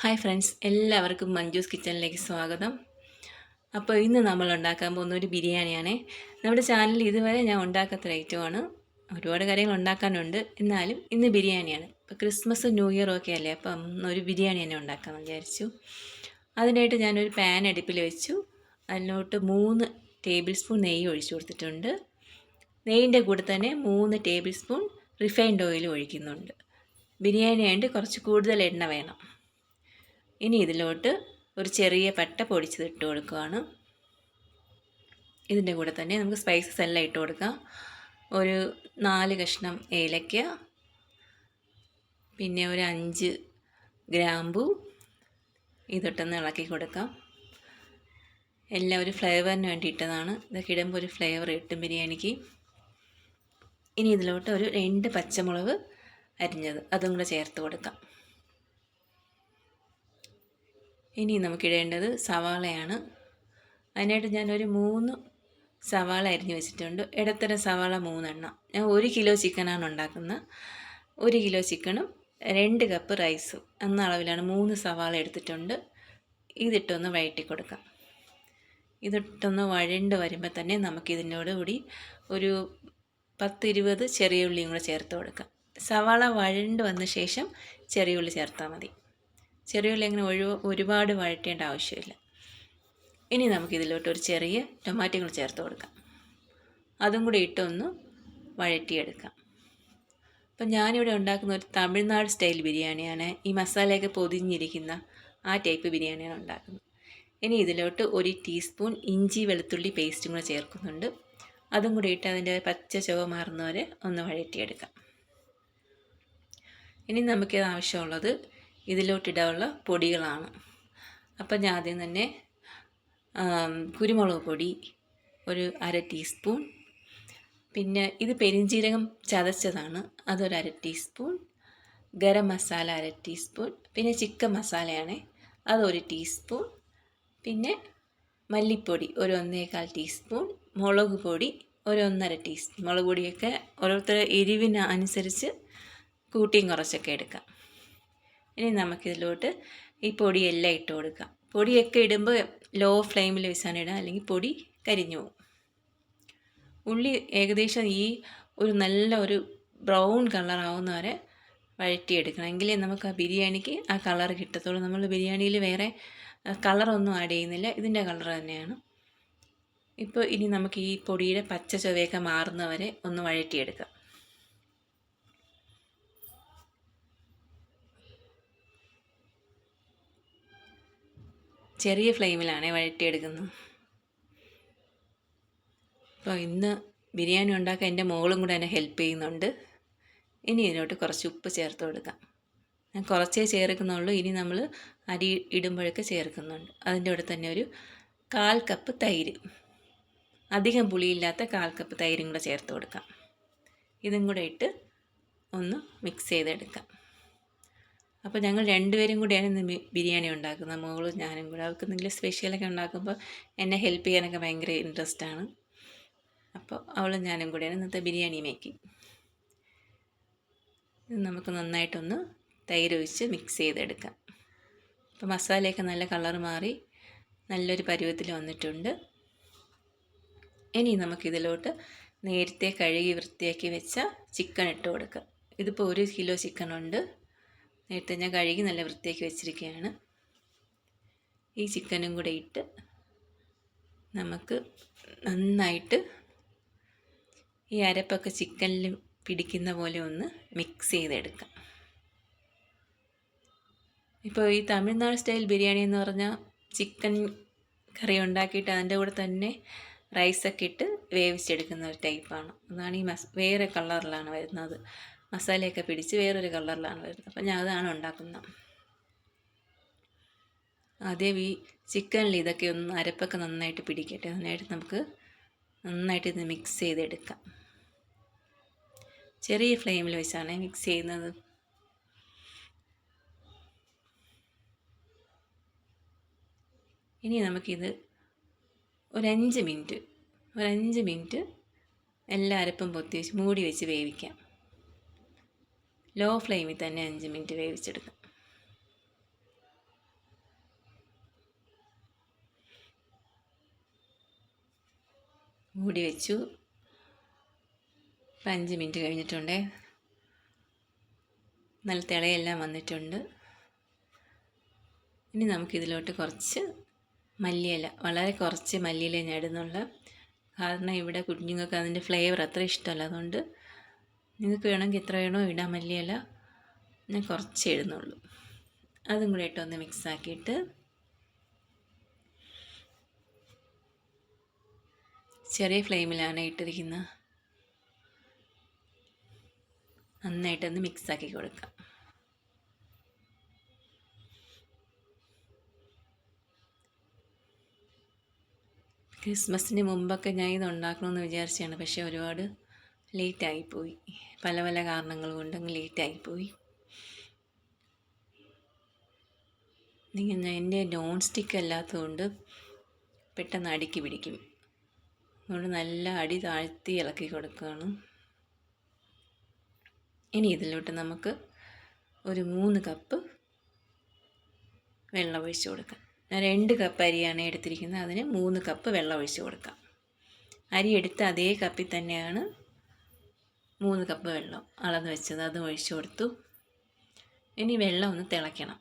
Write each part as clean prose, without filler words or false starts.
Hi friends, എല്ലാവർക്കും മഞ്ജൂസ് കിച്ചണിലേക്ക് സ്വാഗതം. അപ്പോൾ ഇന്ന് നമ്മൾ ഉണ്ടാക്കാൻ പോകുന്ന ഒരു ബിരിയാണിയാണ്. നമ്മുടെ ചാനലിൽ ഇതുവരെ ഞാൻ ഉണ്ടാക്കാത്ത ഐറ്റമാണ്. ഒരുപാട് കാര്യങ്ങൾ ഉണ്ടാക്കാനുണ്ട്, എന്നാലും ഇന്ന് ബിരിയാണിയാണ്. ഇപ്പോൾ ക്രിസ്മസ് ന്യൂ ഇയറും ഒക്കെ അല്ലേ, അപ്പം ഒരു ബിരിയാണി തന്നെ ഉണ്ടാക്കാമെന്ന് വിചാരിച്ചു. അതിനായിട്ട് ഞാനൊരു പാൻ അടുപ്പിൽ വെച്ചു. അതിലോട്ട് 3 ടേബിൾ സ്പൂൺ നെയ്യ് ഒഴിച്ചു കൊടുത്തിട്ടുണ്ട്. നെയ്യിൻ്റെ കൂടെ തന്നെ 3 ടേബിൾ സ്പൂൺ റിഫൈൻഡ് ഓയിൽ ഒഴിക്കുന്നുണ്ട്. ബിരിയാണി ആയിട്ട് കുറച്ച് കൂടുതൽ എണ്ണ വേണം. ഇനി ഇതിലോട്ട് ഒരു ചെറിയ പട്ട പൊടിച്ചത് ഇട്ട് കൊടുക്കുകയാണ്. ഇതിൻ്റെ കൂടെ തന്നെ നമുക്ക് സ്പൈസസ് എല്ലാം ഇട്ട് കൊടുക്കാം. ഒരു 4 കഷ്ണം ഏലക്ക, പിന്നെ ഒരു 5 ഗ്രാമ്പു, ഇതിട്ടൊന്ന് ഇളക്കി കൊടുക്കാം. എല്ലാം ഒരു ഫ്ലേവറിന് വേണ്ടിയിട്ടതാണ്. ഇതൊക്കെ ഇടുമ്പോൾ ഒരു ഫ്ലേവർ കിട്ടും ബിരിയാണിക്ക്. ഇനി ഇതിലോട്ട് ഒരു 2 പച്ചമുളക് അരിഞ്ഞത് അതും കൂടെ ചേർത്ത് കൊടുക്കാം. ഇനി നമുക്കിടേണ്ടത് സവാളയാണ്. അതിനായിട്ട് ഞാനൊരു 3 സവാള അരിഞ്ഞ് വെച്ചിട്ടുണ്ട്. ഇടത്തരം സവാള 3 എണ്ണം. ഞാൻ 1 കിലോ ചിക്കനാണ് ഉണ്ടാക്കുന്നത്. 1 കിലോ ചിക്കനും 2 കപ്പ് റൈസും എന്ന അളവിലാണ് 3 സവാള എടുത്തിട്ടുണ്ട്. ഇതിട്ടൊന്ന് വഴറ്റി കൊടുക്കാം. ഇതിട്ടൊന്ന് വഴണ്ട് വരുമ്പോൾ തന്നെ നമുക്കിതിനോട് കൂടി ഒരു 10-20 ചെറിയ ഉള്ളിയും കൂടെ ചേർത്ത് കൊടുക്കാം. സവാള വഴണ്ട് വന്ന ശേഷം ചെറിയ ഉള്ളി ചേർത്താൽ മതി. ചെറിയ ഉള്ളി അങ്ങനെ ഒരുപാട് വഴറ്റേണ്ട ആവശ്യമില്ല. ഇനി നമുക്കിതിലോട്ട് ഒരു ചെറിയ ടൊമാറ്റോ കൂടി ചേർത്ത് കൊടുക്കാം. അതും കൂടി ഇട്ടൊന്ന് വഴറ്റിയെടുക്കാം. അപ്പം ഞാനിവിടെ ഉണ്ടാക്കുന്ന ഒരു തമിഴ്നാട് സ്റ്റൈൽ ബിരിയാണിയാണ്. ഈ മസാലയൊക്കെ പൊതിഞ്ഞിരിക്കുന്ന ആ ടൈപ്പ് ബിരിയാണിയാണ് ഉണ്ടാക്കുന്നത്. ഇനി ഇതിലോട്ട് 1 ടീസ്പൂൺ ഇഞ്ചി വെളുത്തുള്ളി പേസ്റ്റും കൂടെ ചേർക്കുന്നുണ്ട്. അതും കൂടി ഇട്ട് അതിൻ്റെ പച്ച ചുവ മാറുന്നവരെ ഒന്ന് വഴറ്റിയെടുക്കാം. ഇനി നമുക്കിത് ആവശ്യമുള്ളത് ഇതിലോട്ടിടാനുള്ള പൊടികളാണ്. അപ്പം ഞാൻ ആദ്യം തന്നെ കുരുമുളക് പൊടി ഒരു 1/2 ടീസ്പൂൺ, പിന്നെ ഇത് പെരിഞ്ജീരകം ചതച്ചതാണ്, അതൊരു 1/2 ടീസ്പൂൺ, ഗരം മസാല 1/2 ടീസ്പൂൺ, പിന്നെ ചിക്കൻ മസാലയാണ് അതൊരു ടീസ്പൂൺ, പിന്നെ മല്ലിപ്പൊടി ഒരു 1/4 ടീസ്പൂൺ, മുളക് പൊടി ഒരു 1/2 ടീസ്പൂൺ. മുളക് പൊടിയൊക്കെ ഓരോരുത്തരുടെ എരിവിന് അനുസരിച്ച് കൂട്ടിയും കുറച്ചൊക്കെ എടുക്കാം. ഇനി നമുക്കിതിലോട്ട് ഈ പൊടിയെല്ലാം ഇട്ട് കൊടുക്കാം. പൊടിയൊക്കെ ഇടുമ്പോൾ ലോ ഫ്ലെയിമിൽ വെച്ചാണ് ഇടുക, അല്ലെങ്കിൽ പൊടി കരിഞ്ഞു പോകും. ഉള്ളി ഏകദേശം ഈ ഒരു നല്ല ഒരു ബ്രൗൺ കളറാവുന്ന വരെ വഴറ്റിയെടുക്കണം. എങ്കിലേ നമുക്ക് ആ ബിരിയാണിക്ക് ആ കളർ കിട്ടത്തുള്ളൂ. നമ്മൾ ബിരിയാണിയിൽ വേറെ കളറൊന്നും ആഡ് ചെയ്യുന്നില്ല, ഇതിൻ്റെ കളർ തന്നെയാണ്. ഇപ്പോൾ ഇനി നമുക്ക് ഈ പൊടിയുടെ പച്ച ചുവയൊക്കെ മാറുന്നവരെ ഒന്ന് വഴറ്റിയെടുക്കാം. ചെറിയ ഫ്ലെയിമിലാണ് വഴറ്റിയെടുക്കുന്നത്. അപ്പോൾ ഇന്ന് ബിരിയാണി ഉണ്ടാക്കാൻ എൻ്റെ മോളും കൂടെ എന്നെ ഹെൽപ്പ് ചെയ്യുന്നുണ്ട്. ഇനി ഇതിനോട്ട് കുറച്ച് ഉപ്പ് ചേർത്ത് കൊടുക്കാം. ഞാൻ കുറച്ചേ ചേർക്കുന്നുള്ളൂ. ഇനി നമ്മൾ അരി ഇടുമ്പോഴൊക്കെ ചേർക്കുന്നുണ്ട്. അതിൻ്റെ കൂടെ തന്നെ ഒരു 1/4 കപ്പ് തൈര്, അധികം പുളിയില്ലാത്ത 1/4 കപ്പ് തൈരും കൂടെ ചേർത്ത് കൊടുക്കാം. ഇതും കൂടെ ഇട്ട് ഒന്ന് മിക്സ് ചെയ്തെടുക്കാം. അപ്പോൾ ഞങ്ങൾ 2 പേരും കൂടിയാണ് ഇന്ന് ബിരിയാണി ഉണ്ടാക്കുന്നത്, മോളും ഞാനും കൂടെ. അവൾക്ക് എന്തെങ്കിലും സ്പെഷ്യലൊക്കെ ഉണ്ടാക്കുമ്പോൾ എന്നെ ഹെൽപ്പ് ചെയ്യാനൊക്കെ ഭയങ്കര ഇൻട്രസ്റ്റാണ്. അപ്പോൾ അവളും ഞാനും കൂടെയാണ് ഇന്നത്തെ ബിരിയാണി മേക്കിങ്. ഇത് നമുക്ക് നന്നായിട്ടൊന്ന് തൈര് ഒഴിച്ച് മിക്സ് ചെയ്തെടുക്കാം. അപ്പോൾ മസാലയൊക്കെ നല്ല കളർ മാറി നല്ലൊരു പരുവത്തിൽ വന്നിട്ടുണ്ട്. ഇനി നമുക്കിതിലോട്ട് നേരത്തെ കഴുകി വൃത്തിയാക്കി വെച്ച ചിക്കൻ ഇട്ട് കൊടുക്കാം. ഇതിപ്പോൾ 1 കിലോ ചിക്കനുണ്ട്. നേരത്തെ ഞാൻ കഴുകി നല്ല വൃത്തിയാക്കി വെച്ചിരിക്കുകയാണ്. ഈ ചിക്കനും കൂടെ ഇട്ട് നമുക്ക് നന്നായിട്ട് ഈ അരപ്പൊക്കെ ചിക്കനിൽ പിടിക്കുന്ന പോലെ ഒന്ന് മിക്സ് ചെയ്തെടുക്കാം. ഇപ്പോൾ ഈ തമിഴ്നാട് സ്റ്റൈൽ ബിരിയാണി എന്ന് പറഞ്ഞാൽ ചിക്കൻ കറി ഉണ്ടാക്കിയിട്ട് അതിൻ്റെ കൂടെ തന്നെ റൈസൊക്കെ ഇട്ട് വേവിച്ചെടുക്കുന്ന ഒരു ടൈപ്പാണ്. അതാണ് ഈ വേറെ കളറിലാണ് വരുന്നത്. മസാലയൊക്കെ പിടിച്ച് വേറൊരു കളറിലാണ് വരുന്നത്. അപ്പം ഞാൻ അതാണ് ഉണ്ടാക്കുന്നത്. ആദ്യം ഈ ചിക്കനിൽ ഇതൊക്കെ ഒന്ന് അരപ്പൊക്കെ നന്നായിട്ട് പിടിക്കട്ടെ. അതിനായിട്ട് നമുക്ക് നന്നായിട്ട് ഇത് മിക്സ് ചെയ്തെടുക്കാം. ചെറിയ ഫ്ലെയിമിൽ വെച്ചാണ് മിക്സ് ചെയ്യുന്നത്. ഇനി നമുക്കിത് ഒരു 5 മിനിറ്റ് എല്ലാ അരപ്പും പൊത്തി വെച്ച് മൂടി വെച്ച് വേവിക്കാം. ലോ ഫ്ലെയിമിൽ തന്നെ 5 മിനിറ്റ് വേവിച്ചെടുക്കാം. മൂടി വെച്ചു. 5 മിനിറ്റ് കഴിഞ്ഞിട്ടുണ്ടേ. നല്ല തിളയെല്ലാം വന്നിട്ടുണ്ട്. ഇനി നമുക്കിതിലോട്ട് കുറച്ച് മല്ലിയില, വളരെ കുറച്ച് മല്ലിയില ഞാൻ ഇടുന്നുള്ളൂ. കാരണം ഇവിടെ കുഞ്ഞുങ്ങൾക്ക് അതിൻ്റെ ഫ്ലേവർ അത്ര ഇഷ്ടമല്ല. അതുകൊണ്ട് നിങ്ങൾക്ക് വേണമെങ്കിൽ എത്ര വേണോ ഇടാൻ മല്ലിയില. ഞാൻ കുറച്ച് ഇടുന്നുള്ളൂ. അതും കൂടെ ഇട്ടൊന്ന് മിക്സാക്കിയിട്ട് ചെറിയ ഫ്ലെയിമിലാണ് ഇട്ടിരിക്കുന്നത്. നന്നായിട്ടൊന്ന് മിക്സാക്കി കൊടുക്കാം. ക്രിസ്മസിന് മുമ്പൊക്കെ ഞാൻ ഇത് ഉണ്ടാക്കണമെന്ന് വിചാരിച്ചാണ്. പക്ഷേ ഒരുപാട് ലേറ്റായിപ്പോയി. പല പല കാരണങ്ങൾ കൊണ്ടങ്ങ് ലേറ്റായിപ്പോയി. എൻ്റെ നോൺ സ്റ്റിക്ക് അല്ലാത്തതുകൊണ്ട് പെട്ടെന്ന് അടിക്ക് പിടിക്കും. അതുകൊണ്ട് നല്ല അടി താഴ്ത്തി ഇളക്കി കൊടുക്കുകയാണ്. ഇനി ഇതിലോട്ട് നമുക്ക് ഒരു 3 കപ്പ് വെള്ളം ഒഴിച്ച് കൊടുക്കാം. ഞാൻ 2 കപ്പ് അരിയാണ് എടുത്തിരിക്കുന്നത്. അതിന് 3 കപ്പ് വെള്ളം ഒഴിച്ച് കൊടുക്കാം. അരി എടുത്ത അതേ കപ്പിൽ തന്നെയാണ് 3 കപ്പ് വെള്ളം അളന്ന് വെച്ചത്. അതും ഒഴിച്ച് കൊടുത്തു. ഇനി വെള്ളം ഒന്ന് തിളയ്ക്കണം.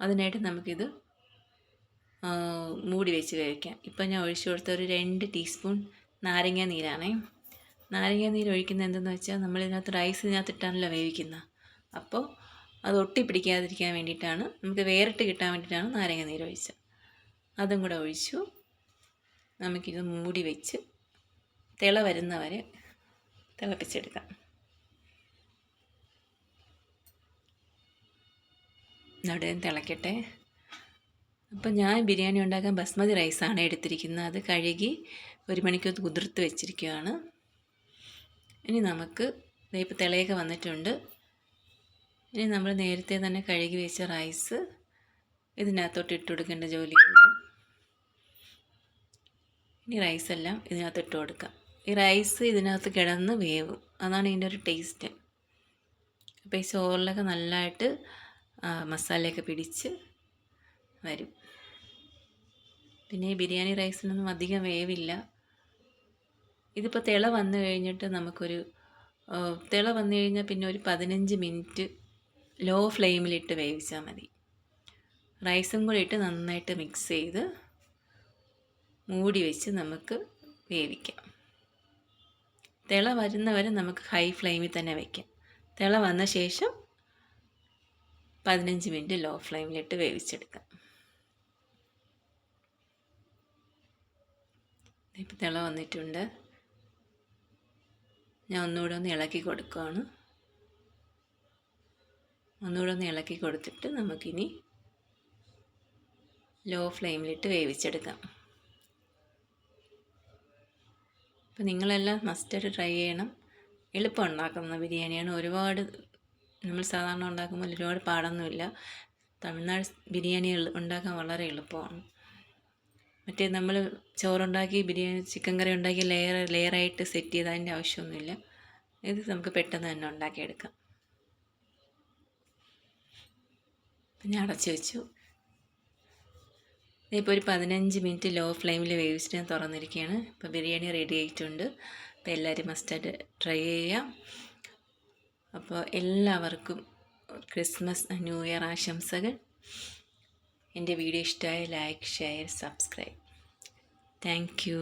അതിനായിട്ട് നമുക്കിത് മൂടി വെച്ച് വേവിക്കാം. ഇപ്പം ഞാൻ ഒഴിച്ച് കൊടുത്ത ഒരു 2 ടീസ്പൂൺ നാരങ്ങ നീരാണേ. നാരങ്ങ നീര് ഒഴിക്കുന്നത് എന്തെന്ന് വെച്ചാൽ നമ്മളിതിനകത്ത് റൈസ് ഇതിനകത്തിട്ടാണല്ലോ വേവിക്കുന്നത്. അപ്പോൾ അത് ഒട്ടിപ്പിടിക്കാതിരിക്കാൻ വേണ്ടിയിട്ടാണ്, നമുക്ക് വേറിട്ട് കിട്ടാൻ വേണ്ടിയിട്ടാണ് നാരങ്ങ നീര് ഒഴിച്ചത്. അതും കൂടെ ഒഴിച്ചു. നമുക്കിത് മൂടി വെച്ച് തിള വരുന്നവരെ തിളപ്പിച്ചെടുക്കാം. അവിടെ തിളയ്ക്കട്ടെ. അപ്പം ഞാൻ ബിരിയാണി ഉണ്ടാക്കാൻ ബസ്മതി റൈസാണ് എടുത്തിരിക്കുന്നത്. അത് കഴുകി 1 മണിക്കൂർ കുതിർത്ത് വെച്ചിരിക്കുകയാണ്. ഇനി നമുക്ക് ഇപ്പോൾ തിളയൊക്കെ വന്നിട്ടുണ്ട്. ഇനി നമ്മൾ നേരത്തെ തന്നെ കഴുകി വെച്ച റൈസ് ഇതിനകത്തോട്ട് ഇട്ട് കൊടുക്കേണ്ട ജോലിയുണ്ട്. ഇനി റൈസെല്ലാം ഇതിനകത്ത് ഇട്ട് കൊടുക്കാം. ഈ റൈസ് ഇതിനകത്ത് കിടന്ന് വേവും. അതാണ് ഇതിൻ്റെ ഒരു ടേസ്റ്റ്. അപ്പോൾ ഈ ചോറിലൊക്കെ നല്ലതായിട്ട് മസാലയൊക്കെ പിടിച്ച് വരും. പിന്നെ ഈ ബിരിയാണി റൈസിനൊന്നും അധികം വേവില്ല. ഇതിപ്പോൾ തിള വന്നു കഴിഞ്ഞിട്ട് നമുക്കൊരു തിള വന്നു കഴിഞ്ഞാൽ പിന്നെ ഒരു 15 മിനിറ്റ് ലോ ഫ്ലെയിമിലിട്ട് വേവിച്ചാൽ മതി. റൈസും കൂടി ഇട്ട് നന്നായിട്ട് മിക്സ് ചെയ്ത് മൂടി വെച്ച് നമുക്ക് വേവിക്കാം. തിള വരുന്നവരെ നമുക്ക് ഹൈ ഫ്ലെയിമിൽ തന്നെ വയ്ക്കാം. തിള വന്ന ശേഷം 15 മിനിറ്റ് ലോ ഫ്ലെയിമിലിട്ട് വേവിച്ചെടുക്കാം. ഇപ്പോൾ തിള വന്നിട്ടുണ്ട്. ഞാൻ ഒന്നുകൂടെ ഒന്ന് ഇളക്കി കൊടുക്കുകയാണ്. ഒന്നുകൂടെ ഒന്ന് ഇളക്കി കൊടുത്തിട്ട് നമുക്കിനി ലോ ഫ്ലെയിമിലിട്ട് വേവിച്ചെടുക്കാം. അപ്പോൾ നിങ്ങളെല്ലാം മസ്റ്റായിട്ട് ട്രൈ ചെയ്യണം. എളുപ്പം ഉണ്ടാക്കുന്ന ബിരിയാണിയാണ്. ഒരുപാട് നമ്മൾ സാധാരണ ഉണ്ടാക്കുമ്പോൾ ഒരുപാട് പാടൊന്നുമില്ല. തമിഴ്നാട് ബിരിയാണി ഉണ്ടാക്കാൻ വളരെ എളുപ്പമാണ്. മറ്റേ നമ്മൾ ചോറുണ്ടാക്കി ബിരിയാണി ചിക്കൻ കറി ഉണ്ടാക്കി ലെയറായിട്ട് സെറ്റ് ചെയ്ത് അതിൻ്റെ ആവശ്യമൊന്നുമില്ല. ഇത് നമുക്ക് പെട്ടെന്ന് തന്നെ ഉണ്ടാക്കിയെടുക്കാം. പിന്നെ അടച്ചു വെച്ചു. ഇപ്പോൾ ഒരു 15 മിനിറ്റ് ലോ ഫ്ലെയിമിൽ വേവിച്ചിട്ട് ഞാൻ തുറന്നിരിക്കുകയാണ്. ഇപ്പോൾ ബിരിയാണി റെഡി ആയിട്ടുണ്ട്. അപ്പോൾ എല്ലാവരും മസ്റ്റായിട്ട് ട്രൈ ചെയ്യാം. അപ്പോൾ എല്ലാവർക്കും ക്രിസ്മസ് ന്യൂ ഇയർ ആശംസകൾ. എൻ്റെ വീഡിയോ ഇഷ്ടമായ like, share, subscribe. Thank you.